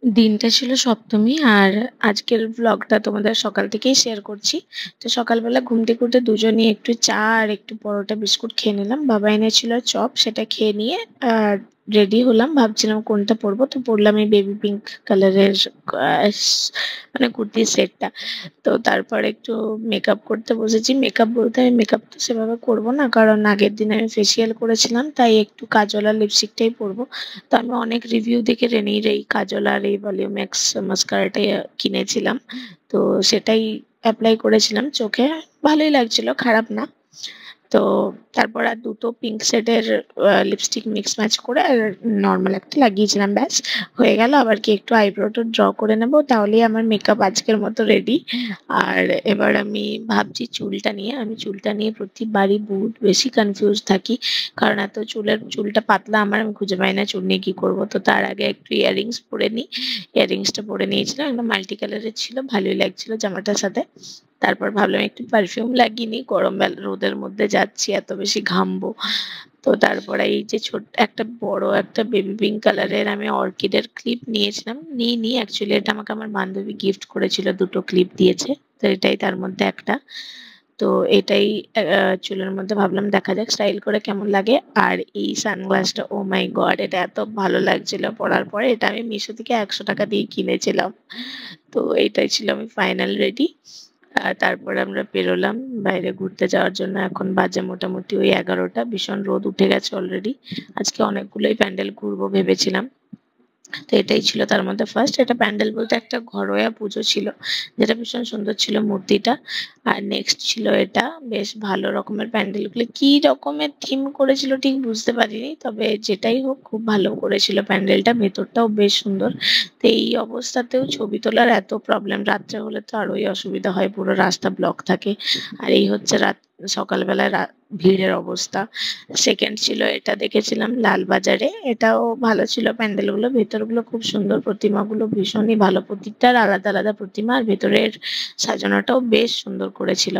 দিনটা ছিল সপ্তমী আর আজকের ব্লগটা তোমাদের সকাল থেকেই শেয়ার করছি। তো সকালবেলা ঘুম থেকে উঠে দুজনেই একটু চা আর একটু পরোটা বিস্কুট খেয়ে নিলাম। বাবা এনেছিল চপ, সেটা খেয়ে নিয়ে রেডি হলাম। ভাবছিলাম কোনটা পরবো, তো পরলাম এই বেবি পিঙ্ক কালারের মানে কুর্তির সেটটা। তো তারপর একটু মেকআপ করতে বসেছি। মেকআপ বলতে আমি মেকআপ তো সেভাবে করবো না, কারণ আগের দিন আমি ফেসিয়াল করেছিলাম, তাই একটু কাজল আর লিপস্টিকটাই পরবো। তো আমি অনেক রিভিউ দেখে রেনির এই কাজল আর এই ভলিউম এক্স মাস্কারাটাই কিনেছিলাম। তো সেটাই অ্যাপ্লাই করেছিলাম চোখে। ভালোই লাগছিল, খারাপ না। তো তারপর আর দুটো পিঙ্ক শেডের লিপস্টিক মিক্স ম্যাচ করে আর নর্মাল একটা লাগিয়েছিলাম, ব্যাস হয়ে গেল। আবার কি একটু আইব্রোটা ড্র করে নেব, তাহলেই আমার মেকআপ আজকের মতো রেডি। আর এবার আমি ভাবছি চুলটা নিয়ে প্রতিবারই বহুত বেশি কনফিউজ থাকি, কারণ এত চুলটা পাতলা আমার, আমি খুঁজে পাই না চুল নিয়ে কি করবো। তো তার আগে একটু ইয়াররিংস পরে নিই। ইয়াররিংসটা পরে নিয়েছিলাম, একটা মাল্টি কালারের ছিল, ভালোই লাগছিল জামাটার সাথে। তারপর ভাবলাম একটু পারফিউম লাগিয়ে নিই, রোদের মধ্যে যাচ্ছি, এত বেশি ঘামবো। তো তারপরে এই যে ছোট্ট একটা বড় একটা বেবি পিঙ্ক কালারের আমি অর্কিডের ক্লিপ নিয়েছিলাম, নিই অ্যাকচুয়ালি এটা আমাকে আমার বান্ধবী গিফট করেছিল, দুটো ক্লিপ দিয়েছে। তো এটাই তার মধ্যে একটা। তো এটাই চুলের মধ্যে ভাবলাম দেখা যাক স্টাইল করে কেমন লাগে। আর এই সানগ্লাসটা, ও মাই গড, এটা এত ভালো লাগছিল পরার পরে। এটা আমি মিশো থেকে 100 টাকা দিয়ে কিনেছিলাম। তো এইটাই ছিল আমি ফাইনাল রেডি। তারপরে আমরা বেরোলাম বাইরে ঘুরতে যাওয়ার জন্য। এখন বাজে মোটামুটি ওই 11টা, ভীষণ রোদ উঠে গেছে অলরেডি। আজকে অনেকগুলোই প্যান্ডেল ঘুরবো ভেবেছিলাম। তো এটাই ছিল তার মধ্যে ফার্স্ট। এটা প্যান্ডেল বলতে একটা ঘরোয়া পুজো ছিল, যেটা ভীষণ সুন্দর ছিল মূর্তিটা। আর নেক্সট ছিল এটা, বেশ ভালো রকমের প্যান্ডেলগুলো, কি রকমের থিম করেছিল ঠিক বুঝতে পারিনি, তবে যেটাই হোক খুব ভালো করেছিল প্যান্ডেলটা, ভেতরটাও বেশ সুন্দর। তো এই অবস্থাতেও ছবি তোলার এত প্রবলেম, রাত্রে হলে তো আরোই অসুবিধা হয়, পুরো রাস্তা ব্লক থাকে। আর এই হচ্ছে সকালবেলায় ভিড়ের অবস্থা। সেকেন্ড ছিল এটা, দেখেছিলাম লালবাজারে, এটাও ভালো ছিল প্যান্ডেলগুলো, ভেতরগুলো খুব সুন্দর, প্রতিমাগুলো ভীষণই ভালো, প্রত্যেকটার আলাদা আলাদা প্রতিমা, আর ভেতরের সাজানোটাও বেশ সুন্দর করেছিল।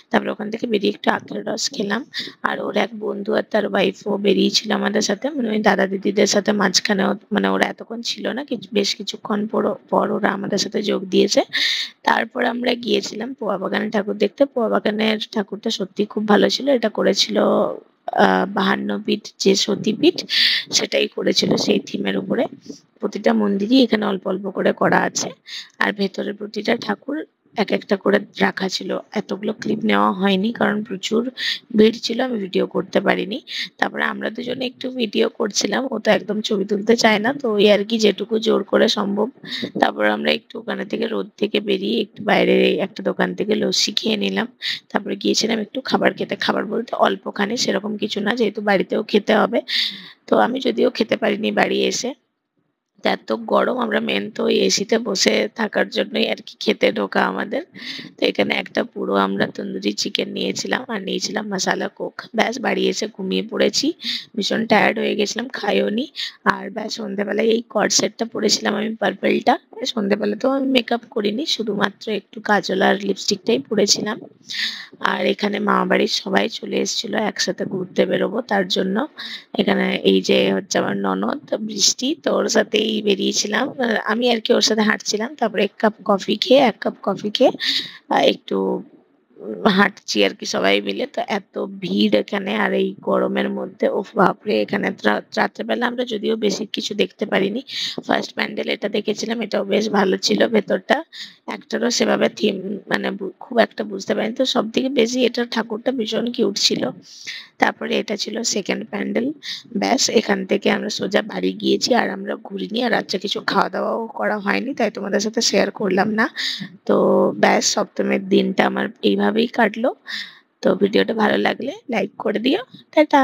তারপরে ওখান থেকে বেরিয়ে একটু আখের রস খেলাম। আর ওর এক বন্ধু আর তার ওয়াইফও বেরিয়েছিল আমাদের সাথে, মানে ওই দাদা দিদিদের সাথে মাঝখানে, মানে ওরা এতক্ষণ ছিল না, বেশ কিছুক্ষণ পর ওরা আমাদের সাথে যোগ দিয়েছে। তারপর আমরা গিয়েছিলাম পোয়া বাগানে ঠাকুর দেখতে। পোয়া বাগানের ঠাকুরটা সত্যি খুব ভালো ছিল। এটা করেছিল 52 ফিট যে সতীপীঠ, সেটাই করেছিল সেই থিমের উপরে। প্রতিটা মন্দিরই এখানে অল্প অল্প করে করা আছে। আর ভেতরে প্রতিটা ঠাকুর এক একটা করে রাখা ছিল। এতগুলো ক্লিপ নেওয়া হয়নি, কারণ প্রচুর ভিড় ছিল, আমি ভিডিও করতে পারিনি। তারপরে আমরা দুজনে একটু ভিডিও করছিলাম, ও তো একদম ছবি তুলতে চায় না, তো ওই আর কি যেটুকু জোর করে সম্ভব। তারপর আমরা একটু ওখানে থেকে, রোদ থেকে বেরিয়ে একটু বাইরে একটা দোকান থেকে লস্যি খেয়ে নিলাম। তারপরে গিয়েছিলাম একটু খাবার খেতে। খাবার বলতে অল্পখানি, সেরকম কিছু না, যেহেতু বাড়িতেও খেতে হবে। তো আমি যদিও খেতে পারিনি বাড়ি এসে, তো এত গরম, আমরা মেন তো ওই এসিতে বসে থাকার জন্যই আর কি খেতে ঢোকা আমাদের। তো এখানে একটা পুরো আমরা তন্দুরি চিকেন নিয়েছিলাম, আর নিয়েছিলাম মশালা কোক। ব্যাস বাড়ি এসে ঘুমিয়ে পড়েছি, ভীষণ টায়ার্ড হয়ে গেছিলাম, খাইও নি। আর ব্যাস সন্ধ্যেবেলায় এই কর্ড সেটটা পরেছিলাম আমি, পার্পলটা। সন্ধ্যেবেলা তো আমি মেকআপ করিনি, শুধুমাত্র একটু কাজল আর লিপস্টিকটাই পরেছিলাম। আর এখানে মামা বাড়ির সবাই চলে এসেছিল, একসাথে ঘুরতে বেরোবো তার জন্য। এখানে এই যে হচ্ছে আমার ননদ বৃষ্টি, তো ওর সাথেই বেরিয়েছিলাম। আমি আর কি ওর সাথে হাঁটছিলাম, তারপরে এক কাপ কফি খেয়ে একটু হাঁটছি আর কি সবাই মিলে। তো এত ভিড় এখানে, আর এই গরমের মধ্যে, ও বাপরে! এখানে রাত্রেবেলা আমরা যদিও বেশি কিছু দেখতে পারিনি। ফার্স্ট প্যান্ডেল এটা দেখেছিলাম, এটাও বেশ ভালো ছিল ভেতরটা। একটারও সেভাবে থিম, মানে খুব একটা বুঝতে পারিনি। তো সব থেকে বেশি এটা ঠাকুরটা ভীষণ কিউট ছিল। তারপরে এটা ছিল সেকেন্ড প্যান্ডেল। ব্যাস এখান থেকে আমরা সোজা বাড়ি গিয়েছি, আর আমরা ঘুরিনি, আর রাত্রে কিছু খাওয়া দাওয়াও করা হয়নি, তাই তোমাদের সাথে শেয়ার করলাম না। তো ব্যাস সপ্তমীর দিনটা আমার এইভাবেই কাটলো। তো ভিডিওটা ভালো লাগলে লাইক করে দিও। টাটা।